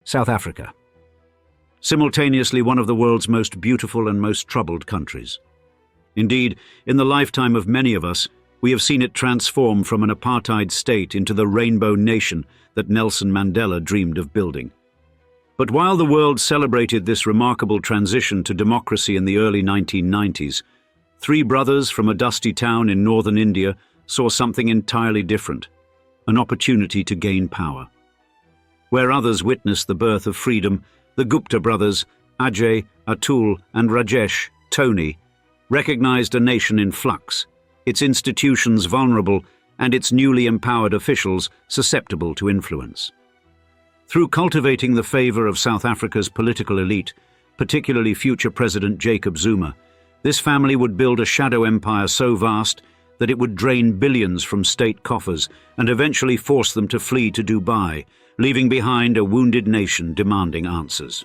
South Africa. Simultaneously one of the world's most beautiful and most troubled countries. Indeed, in the lifetime of many of us, we have seen it transform from an apartheid state into the rainbow nation that Nelson Mandela dreamed of building. But while the world celebrated this remarkable transition to democracy in the early 1990s, three brothers from a dusty town in northern India saw something entirely different: an opportunity to gain power. Where others witnessed the birth of freedom, the Gupta brothers, Ajay, Atul and Rajesh, Tony, recognized a nation in flux, its institutions vulnerable and its newly empowered officials susceptible to influence. Through cultivating the favor of South Africa's political elite, particularly future President Jacob Zuma, this family would build a shadow empire so vast that it would drain billions from state coffers and eventually force them to flee to Dubai, leaving behind a wounded nation demanding answers.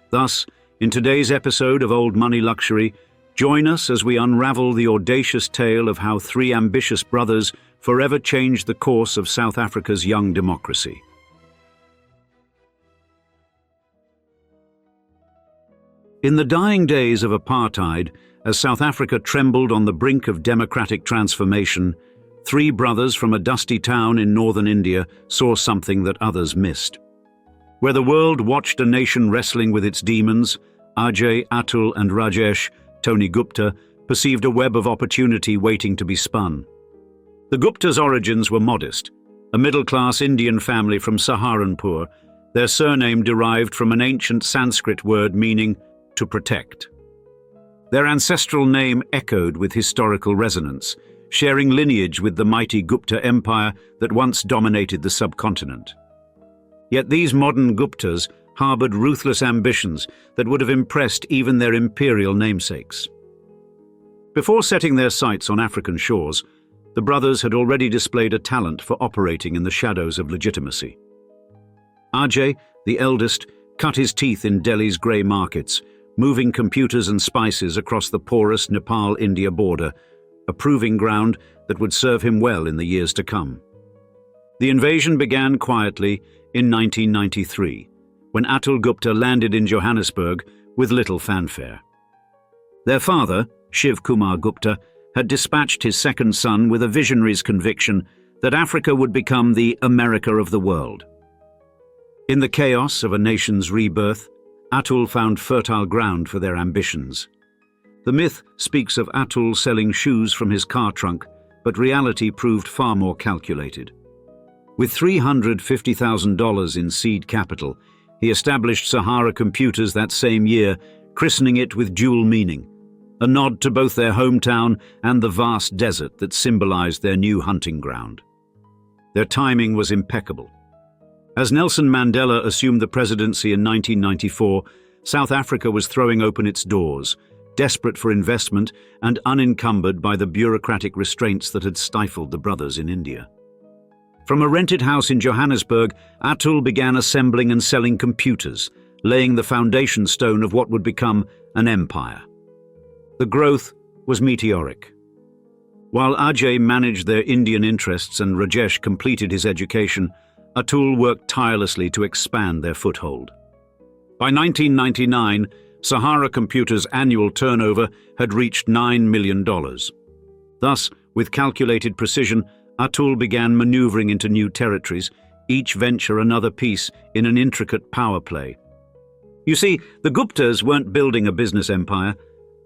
Thus, in today's episode of Old Money Luxury, join us as we unravel the audacious tale of how three ambitious brothers forever changed the course of South Africa's young democracy. In the dying days of apartheid, as South Africa trembled on the brink of democratic transformation, three brothers from a dusty town in northern India saw something that others missed. Where the world watched a nation wrestling with its demons, Ajay, Atul and Rajesh, Tony Gupta, perceived a web of opportunity waiting to be spun. The Gupta's origins were modest. A middle-class Indian family from Saharanpur, their surname derived from an ancient Sanskrit word meaning to protect. Their ancestral name echoed with historical resonance, sharing lineage with the mighty Gupta Empire that once dominated the subcontinent. Yet these modern Guptas harbored ruthless ambitions that would have impressed even their imperial namesakes. Before setting their sights on African shores, the brothers had already displayed a talent for operating in the shadows of legitimacy. Ajay, the eldest, cut his teeth in Delhi's grey markets, moving computers and spices across the porous Nepal-India border, a proving ground that would serve him well in the years to come. The invasion began quietly in 1993, when Atul Gupta landed in Johannesburg with little fanfare. Their father, Shiv Kumar Gupta, had dispatched his second son with a visionary's conviction that Africa would become the America of the world. In the chaos of a nation's rebirth, Atul found fertile ground for their ambitions. The myth speaks of Atul selling shoes from his car trunk, but reality proved far more calculated. With $350,000 in seed capital, he established Sahara Computers that same year, christening it with dual meaning, a nod to both their hometown and the vast desert that symbolized their new hunting ground. Their timing was impeccable. As Nelson Mandela assumed the presidency in 1994, South Africa was throwing open its doors, desperate for investment and unencumbered by the bureaucratic restraints that had stifled the brothers in India. From a rented house in Johannesburg, Atul began assembling and selling computers, laying the foundation stone of what would become an empire. The growth was meteoric. While Ajay managed their Indian interests and Rajesh completed his education, Atul worked tirelessly to expand their foothold. By 1999, Sahara Computers' annual turnover had reached $9 million. Thus, with calculated precision, Atul began maneuvering into new territories, each venture another piece in an intricate power play. You see, the Guptas weren't building a business empire.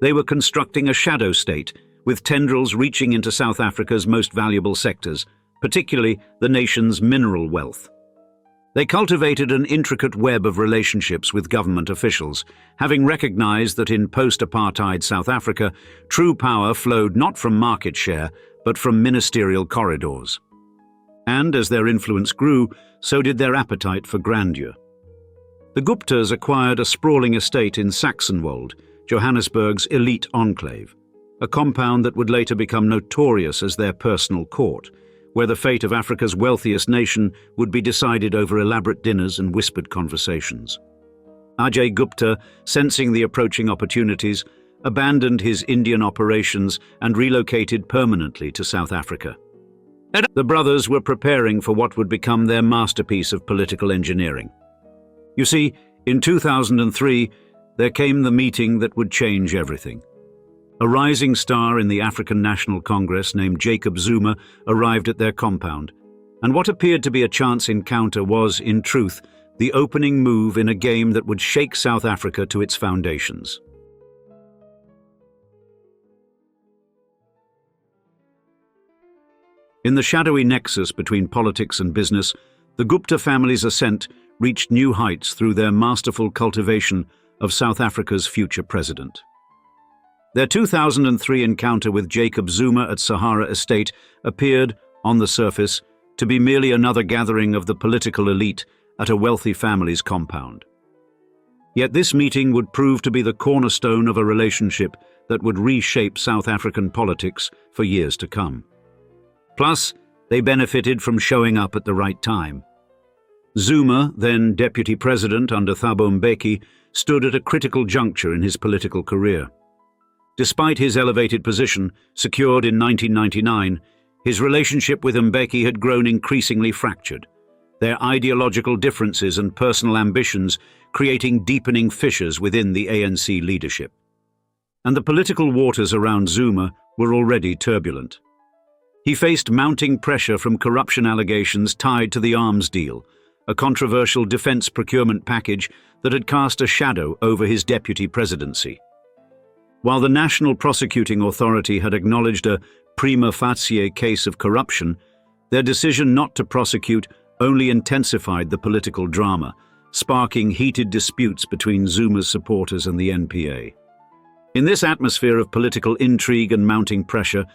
They were constructing a shadow state, with tendrils reaching into South Africa's most valuable sectors, particularly the nation's mineral wealth. They cultivated an intricate web of relationships with government officials, having recognized that in post-apartheid South Africa, true power flowed not from market share, but from ministerial corridors. And as their influence grew, so did their appetite for grandeur. The Guptas acquired a sprawling estate in Saxonwold, Johannesburg's elite enclave, a compound that would later become notorious as their personal court, where the fate of Africa's wealthiest nation would be decided over elaborate dinners and whispered conversations. Ajay Gupta, sensing the approaching opportunities, abandoned his Indian operations and relocated permanently to South Africa. The brothers were preparing for what would become their masterpiece of political engineering. You see, in 2003, there came the meeting that would change everything. A rising star in the African National Congress named Jacob Zuma arrived at their compound, and what appeared to be a chance encounter was, in truth, the opening move in a game that would shake South Africa to its foundations. In the shadowy nexus between politics and business, the Gupta family's ascent reached new heights through their masterful cultivation of South Africa's future president. Their 2003 encounter with Jacob Zuma at Sahara Estate appeared, on the surface, to be merely another gathering of the political elite at a wealthy family's compound. Yet this meeting would prove to be the cornerstone of a relationship that would reshape South African politics for years to come. Plus, they benefited from showing up at the right time. Zuma, then deputy president under Thabo Mbeki, stood at a critical juncture in his political career. Despite his elevated position, secured in 1999, his relationship with Mbeki had grown increasingly fractured, their ideological differences and personal ambitions creating deepening fissures within the ANC leadership. And the political waters around Zuma were already turbulent. He faced mounting pressure from corruption allegations tied to the arms deal, a controversial defense procurement package that had cast a shadow over his deputy presidency. While the National Prosecuting Authority had acknowledged a prima facie case of corruption, their decision not to prosecute only intensified the political drama, sparking heated disputes between Zuma's supporters and the NPA. In this atmosphere of political intrigue and mounting pressure,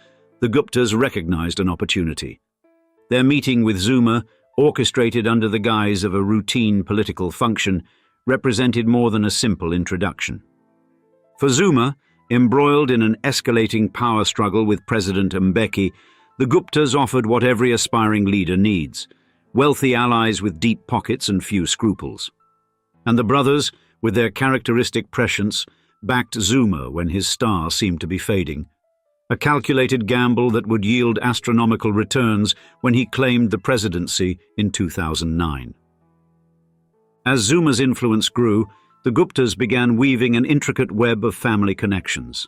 the Guptas recognized an opportunity. Their meeting with Zuma, orchestrated under the guise of a routine political function, represented more than a simple introduction. For Zuma, embroiled in an escalating power struggle with President Mbeki, the Guptas offered what every aspiring leader needs: wealthy allies with deep pockets and few scruples. And the brothers, with their characteristic prescience, backed Zuma when his star seemed to be fading. A calculated gamble that would yield astronomical returns when he claimed the presidency in 2009. As Zuma's influence grew, the Guptas began weaving an intricate web of family connections.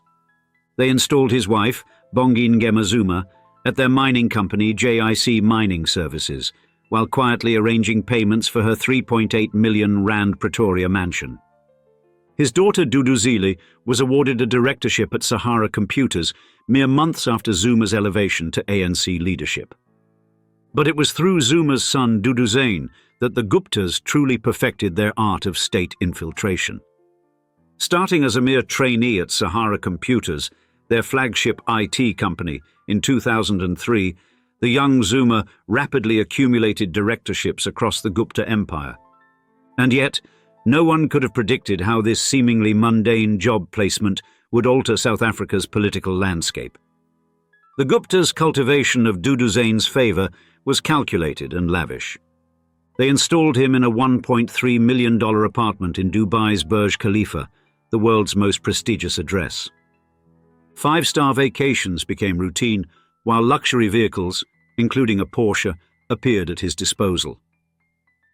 They installed his wife, Bongile Ngema Zuma, at their mining company JIC Mining Services, while quietly arranging payments for her 3.8 million rand Pretoria mansion. His daughter Duduzile was awarded a directorship at Sahara Computers mere months after Zuma's elevation to ANC leadership. But it was through Zuma's son Duduzane that the Guptas truly perfected their art of state infiltration. Starting as a mere trainee at Sahara Computers, their flagship IT company, in 2003, the young Zuma rapidly accumulated directorships across the Gupta empire. And yet, no one could have predicted how this seemingly mundane job placement would alter South Africa's political landscape. The Guptas' cultivation of Duduzane's favor was calculated and lavish. They installed him in a $1.3 million apartment in Dubai's Burj Khalifa, the world's most prestigious address. Five-star vacations became routine, while luxury vehicles, including a Porsche, appeared at his disposal.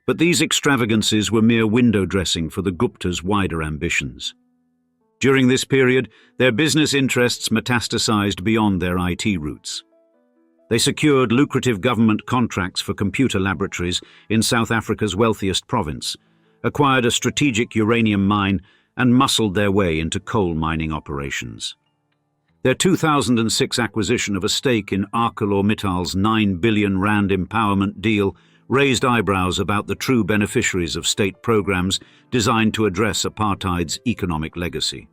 But these extravagances were mere window dressing for the Guptas' wider ambitions. During this period, their business interests metastasized beyond their IT roots. They secured lucrative government contracts for computer laboratories in South Africa's wealthiest province, acquired a strategic uranium mine, and muscled their way into coal mining operations. Their 2006 acquisition of a stake in ArcelorMittal's 9 billion rand empowerment deal raised eyebrows about the true beneficiaries of state programs designed to address apartheid's economic legacy.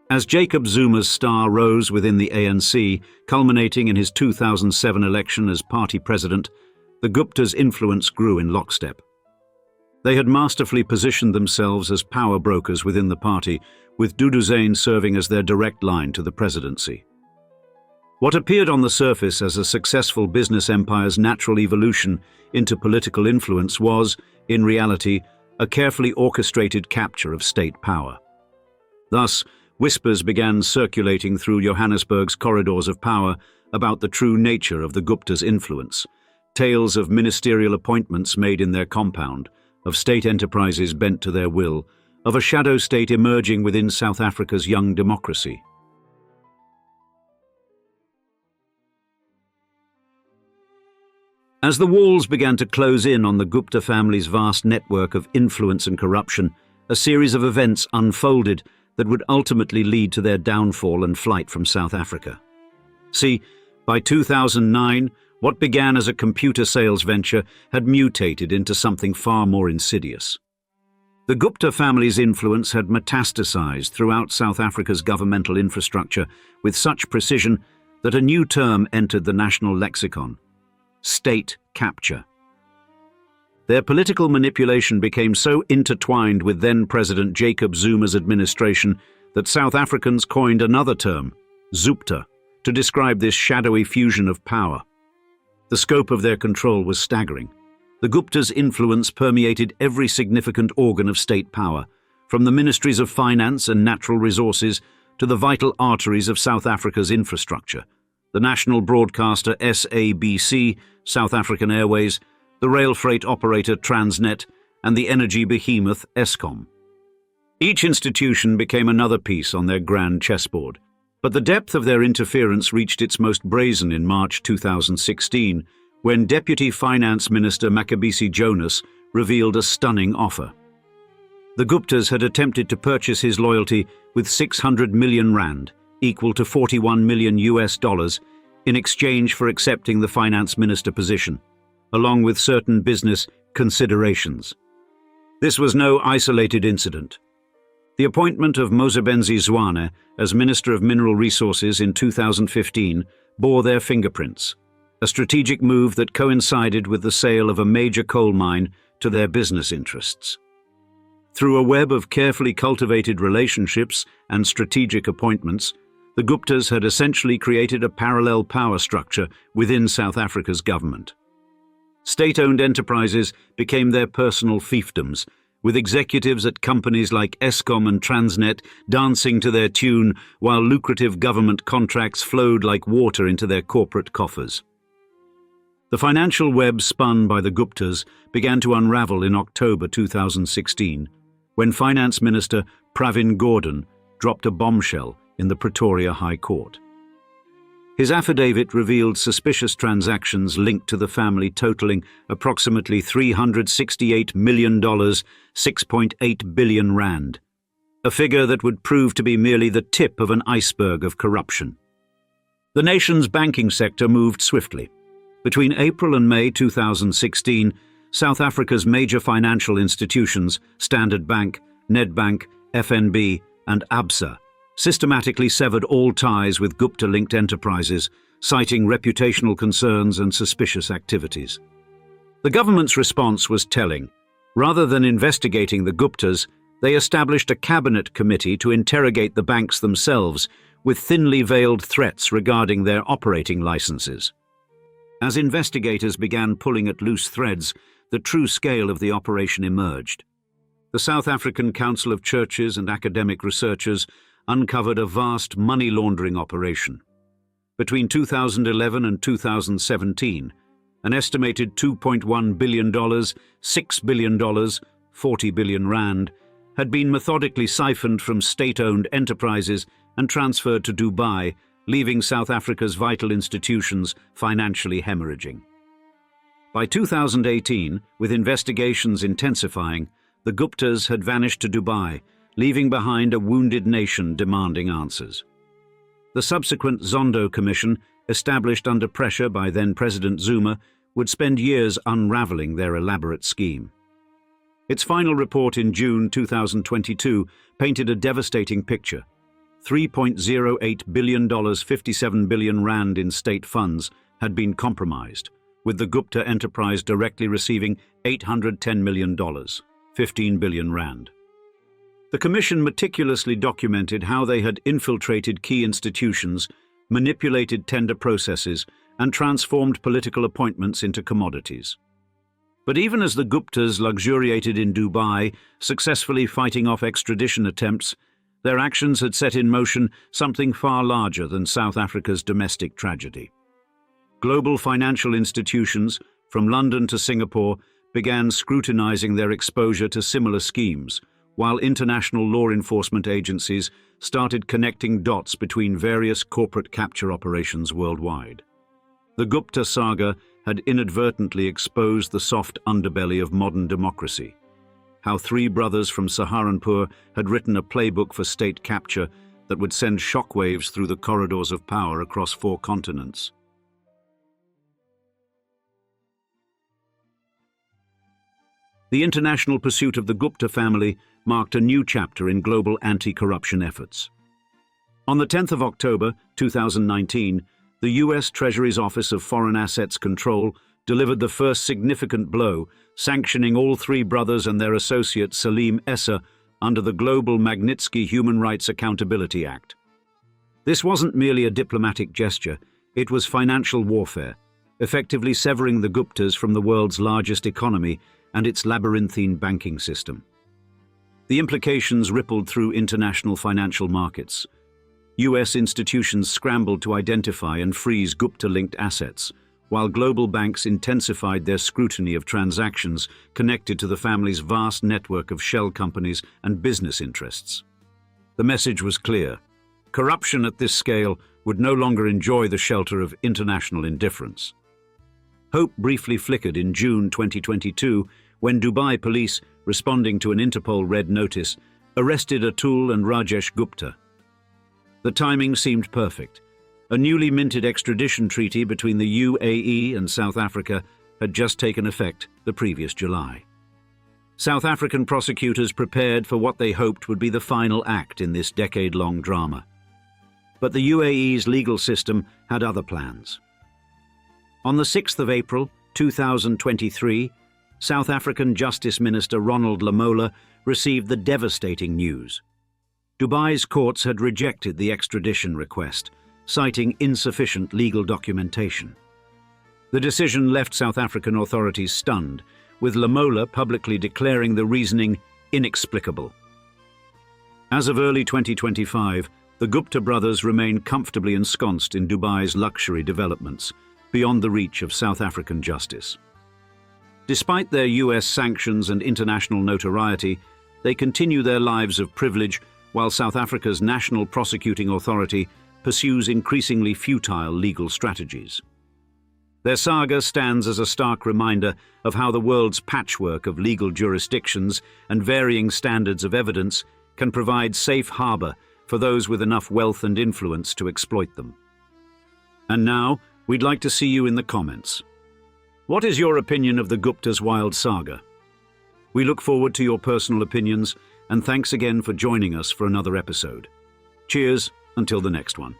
As Jacob Zuma's star rose within the ANC, culminating in his 2007 election as party president, the Guptas' influence grew in lockstep. They had masterfully positioned themselves as power brokers within the party, with Duduzane serving as their direct line to the presidency. What appeared on the surface as a successful business empire's natural evolution into political influence was, in reality, a carefully orchestrated capture of state power. Thus, whispers began circulating through Johannesburg's corridors of power about the true nature of the Guptas' influence, tales of ministerial appointments made in their compound, of state enterprises bent to their will, of a shadow state emerging within South Africa's young democracy. As the walls began to close in on the Gupta family's vast network of influence and corruption, a series of events unfolded that would ultimately lead to their downfall and flight from South Africa. See, by 2009, what began as a computer sales venture had mutated into something far more insidious. The Gupta family's influence had metastasized throughout South Africa's governmental infrastructure with such precision that a new term entered the national lexicon: state capture. Their political manipulation became so intertwined with then-President Jacob Zuma's administration that South Africans coined another term, Zupta, to describe this shadowy fusion of power. The scope of their control was staggering. The Guptas' influence permeated every significant organ of state power, from the ministries of finance and natural resources to the vital arteries of South Africa's infrastructure: the national broadcaster SABC, South African Airways, the rail freight operator Transnet, and the energy behemoth Eskom. Each institution became another piece on their grand chessboard, but the depth of their interference reached its most brazen in March 2016, when Deputy Finance Minister Macabisi Jonas revealed a stunning offer. The Guptas had attempted to purchase his loyalty with 600 million rand, equal to $41 million, in exchange for accepting the finance minister position, along with certain business considerations. This was no isolated incident. The appointment of Mosebenzi Zwane as Minister of Mineral Resources in 2015 bore their fingerprints, a strategic move that coincided with the sale of a major coal mine to their business interests. Through a web of carefully cultivated relationships and strategic appointments, the Guptas had essentially created a parallel power structure within South Africa's government. State-owned enterprises became their personal fiefdoms, with executives at companies like Eskom and Transnet dancing to their tune while lucrative government contracts flowed like water into their corporate coffers. The financial web spun by the Guptas began to unravel in October 2016, when Finance Minister Pravin Gordhan dropped a bombshell in the Pretoria High Court. His affidavit revealed suspicious transactions linked to the family totaling approximately $368 million, 6.8 billion rand, a figure that would prove to be merely the tip of an iceberg of corruption. The nation's banking sector moved swiftly. Between April and May 2016, South Africa's major financial institutions, Standard Bank, Nedbank, FNB, and Absa, systematically severed all ties with Gupta-linked enterprises, citing reputational concerns and suspicious activities. The government's response was telling. Rather than investigating the Guptas, they established a cabinet committee to interrogate the banks themselves, with thinly veiled threats regarding their operating licenses. As investigators began pulling at loose threads, the true scale of the operation emerged. The South African Council of Churches and Academic Researchers uncovered a vast money laundering operation. Between 2011 and 2017, an estimated $2.1 billion, $6 billion, 40 billion rand, had been methodically siphoned from state-owned enterprises and transferred to Dubai, leaving South Africa's vital institutions financially hemorrhaging. By 2018, with investigations intensifying, the Guptas had vanished to Dubai, leaving behind a wounded nation demanding answers. The subsequent Zondo Commission, established under pressure by then-President Zuma, would spend years unraveling their elaborate scheme. Its final report in June 2022 painted a devastating picture. $3.08 billion, 57 billion rand in state funds had been compromised, with the Gupta enterprise directly receiving $810 million, 15 billion rand. The Commission meticulously documented how they had infiltrated key institutions, manipulated tender processes, and transformed political appointments into commodities. But even as the Guptas luxuriated in Dubai, successfully fighting off extradition attempts, their actions had set in motion something far larger than South Africa's domestic tragedy. Global financial institutions, from London to Singapore, began scrutinizing their exposure to similar schemes, while international law enforcement agencies started connecting dots between various corporate capture operations worldwide. The Gupta saga had inadvertently exposed the soft underbelly of modern democracy, how three brothers from Saharanpur had written a playbook for state capture that would send shockwaves through the corridors of power across 4 continents. The international pursuit of the Gupta family marked a new chapter in global anti-corruption efforts. On the 10th of October 2019, the US Treasury's Office of Foreign Assets Control delivered the first significant blow, sanctioning all 3 brothers and their associate Salim Essa under the Global Magnitsky Human Rights Accountability Act. This wasn't merely a diplomatic gesture, it was financial warfare, effectively severing the Guptas from the world's largest economy and its labyrinthine banking system. The implications rippled through international financial markets. US institutions scrambled to identify and freeze Gupta-linked assets, while global banks intensified their scrutiny of transactions connected to the family's vast network of shell companies and business interests. The message was clear. Corruption at this scale would no longer enjoy the shelter of international indifference. Hope briefly flickered in June 2022 when Dubai police, responding to an Interpol red notice, arrested Atul and Rajesh Gupta. The timing seemed perfect. A newly minted extradition treaty between the UAE and South Africa had just taken effect the previous July. South African prosecutors prepared for what they hoped would be the final act in this decade-long drama. But the UAE's legal system had other plans. On the 6th of April 2023, South African Justice Minister Ronald Lamola received the devastating news. Dubai's courts had rejected the extradition request, citing insufficient legal documentation. The decision left South African authorities stunned, with Lamola publicly declaring the reasoning inexplicable. As of early 2025, the Gupta brothers remain comfortably ensconced in Dubai's luxury developments, beyond the reach of South African justice. Despite their US sanctions and international notoriety, they continue their lives of privilege while South Africa's National Prosecuting Authority pursues increasingly futile legal strategies. Their saga stands as a stark reminder of how the world's patchwork of legal jurisdictions and varying standards of evidence can provide safe harbor for those with enough wealth and influence to exploit them. And now, we'd like to see you in the comments. What is your opinion of the Gupta's wild saga? We look forward to your personal opinions, and thanks again for joining us for another episode. Cheers, until the next one.